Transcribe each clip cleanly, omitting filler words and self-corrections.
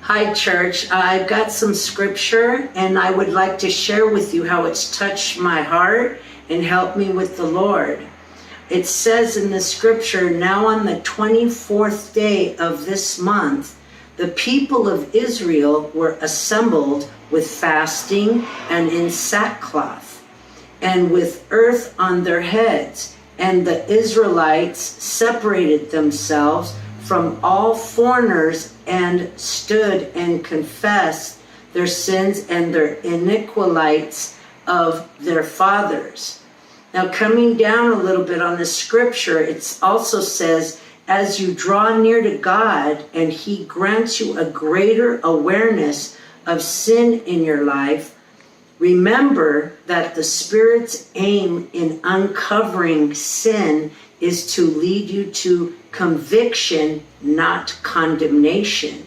Hi, church. I've got some scripture, and I would like to share with you how it's touched my heart and helped me with the Lord. It says in the scripture, now on the 24th day of this month, the people of Israel were assembled with fasting and in sackcloth, and with earth on their heads. And the Israelites separated themselves from all foreigners and stood and confessed their sins and their iniquities of their fathers. Now, coming down a little bit on the scripture, it also says, as you draw near to God and he grants you a greater awareness of sin in your life, remember that the Spirit's aim in uncovering sin is to lead you to conviction, not condemnation.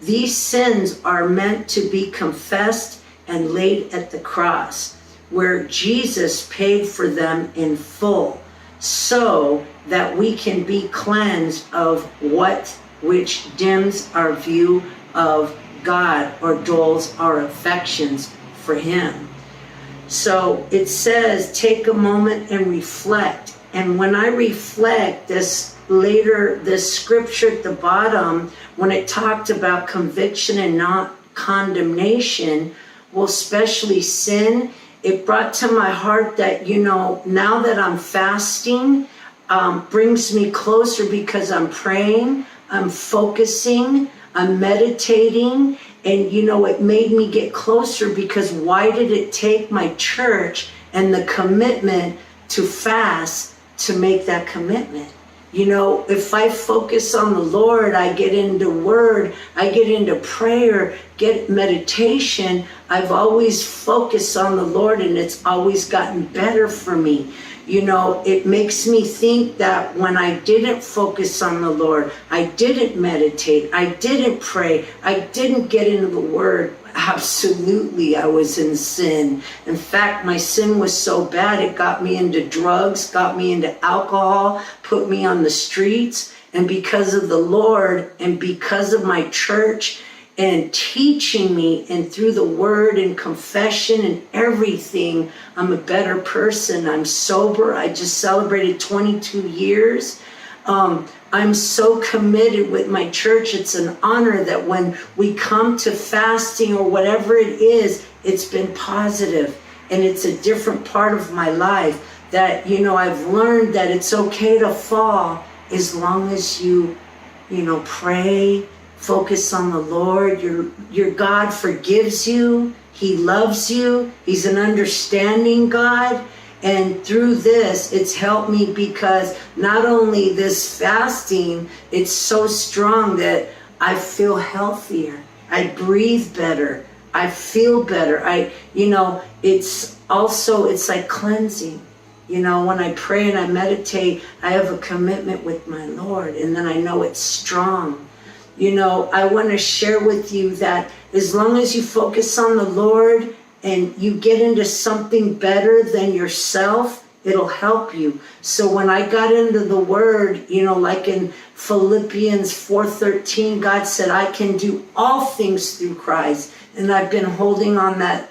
These sins are meant to be confessed and laid at the cross, where Jesus paid for them in full, so that we can be cleansed of which dims our view of God or dulls our affections for him. So it says, take a moment and reflect. And when I reflect, this scripture at the bottom, when it talked about conviction and not condemnation, well, especially sin, it brought to my heart that, now that I'm fasting, brings me closer because I'm praying, I'm focusing, I'm meditating, and it made me get closer because why did it take my church and the commitment to fast to make that commitment? If I focus on the Lord, I get into word, I get into prayer, get meditation. I've always focused on the Lord and it's always gotten better for me. It makes me think that when I didn't focus on the Lord, I didn't meditate, I didn't pray, I didn't get into the word, absolutely I was in sin. In fact, my sin was so bad, it got me into drugs, got me into alcohol, put me on the streets. And because of the Lord and because of my church and teaching me and through the word and confession and everything, I'm a better person. I'm sober. I just celebrated 22 years. I'm so committed with my church. It's an honor that when we come to fasting or whatever it is, it's been positive and it's a different part of my life that, I've learned that it's okay to fall as long as you pray, focus on the Lord. Your God forgives you. He loves you. He's an understanding God. And through this, it's helped me because not only this fasting, it's so strong that I feel healthier. I breathe better. I feel better. It's like cleansing. When I pray and I meditate, I have a commitment with my Lord, and then I know it's strong. I want to share with you that as long as you focus on the Lord and you get into something better than yourself, it'll help you. So when I got into the word, like in Philippians 4:13, God said, I can do all things through Christ. And I've been holding on that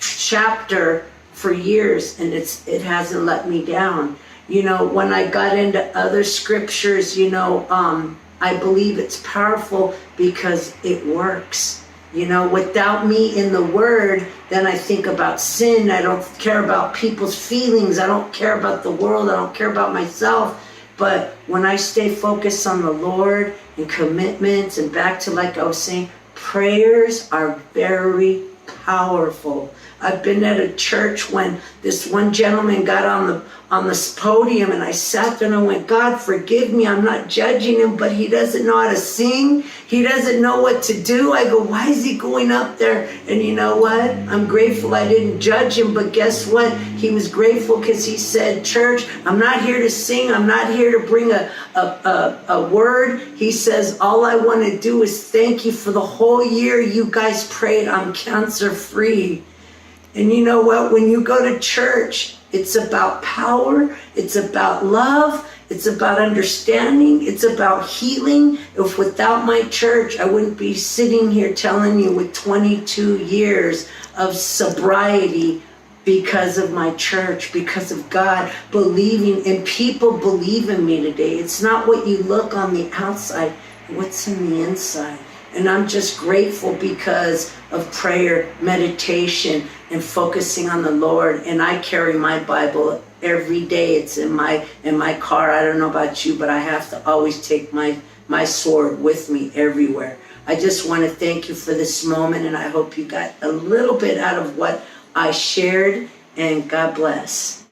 chapter for years, and it hasn't let me down. When I got into other scriptures, I believe it's powerful because it works. Without me in the word, then I think about sin. I don't care about people's feelings. I don't care about the world. I don't care about myself. But when I stay focused on the Lord and commitments and back to, like I was saying, prayers are very powerful. I've been at a church when this one gentleman got on this podium, and I sat there and I went, God, forgive me. I'm not judging him, but he doesn't know how to sing. He doesn't know what to do. I go, why is he going up there? And you know what? I'm grateful I didn't judge him, but guess what? He was grateful because he said, church, I'm not here to sing. I'm not here to bring a word. He says, all I want to do is thank you for the whole year you guys prayed. I'm cancer free. And you know what? When you go to church, it's about power. It's about love. It's about understanding. It's about healing. If without my church, I wouldn't be sitting here telling you with 22 years of sobriety because of my church, because of God believing, and people believe in me today. It's not what you look on the outside, what's in the inside. And I'm just grateful because of prayer, meditation, and focusing on the Lord. And I carry my Bible every day. It's in my car. I don't know about you, but I have to always take my sword with me everywhere. I just want to thank you for this moment, and I hope you got a little bit out of what I shared, and God bless.